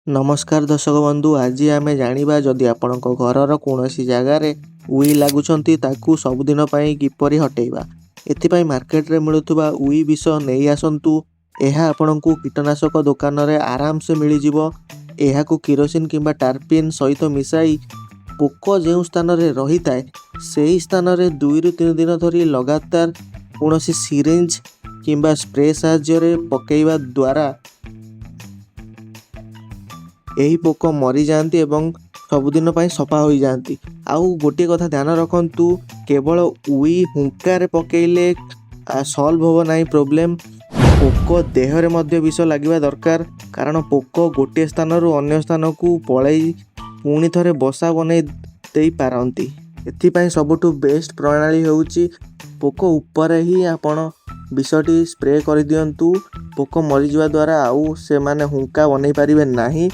नमस्कार दर्शक बंधु, आज आम जाना जदि आपण घर कौन जगार उई लगुंट ताकू सबुदिन किपरि हटेबा। एथि मार्केट रे मिलुवा उई विष नहीं आसतु। यह आपण को कीटनाशक दुकान रे आराम से मिल जिवो। यह किरोसिन किंबा टार्पिन सहित मिसाई पोक जो स्थान रे रही थाए से स्थान रे 2 ରୁ 3 दिन धरी लगातार कौन सिरिंज किंबा स्प्रे साहाय्य पकेଇବା द्वारा यही पोक मरी जाती एवं सबुदिन सफा हो जाती। आउ गोटे कथा ध्यान रखु, केवल उई हुंकार पकेले सॉल्व हो ना प्रोब्लेम। पोक देहरे मध्य विष लगे दरकार, कारण पोक गोटे स्थान रु अन्य स्थान को पलई पुणी थे बसा बनई दे पारती। एथिपाई सबुठु बेस्ट प्रणाली होउची पोक ऊपर ही आपण विषटी स्प्रे कर दियंतु। पोक मरीजा द्वारा आउ से माने हुंका बनई पारिबे नाही।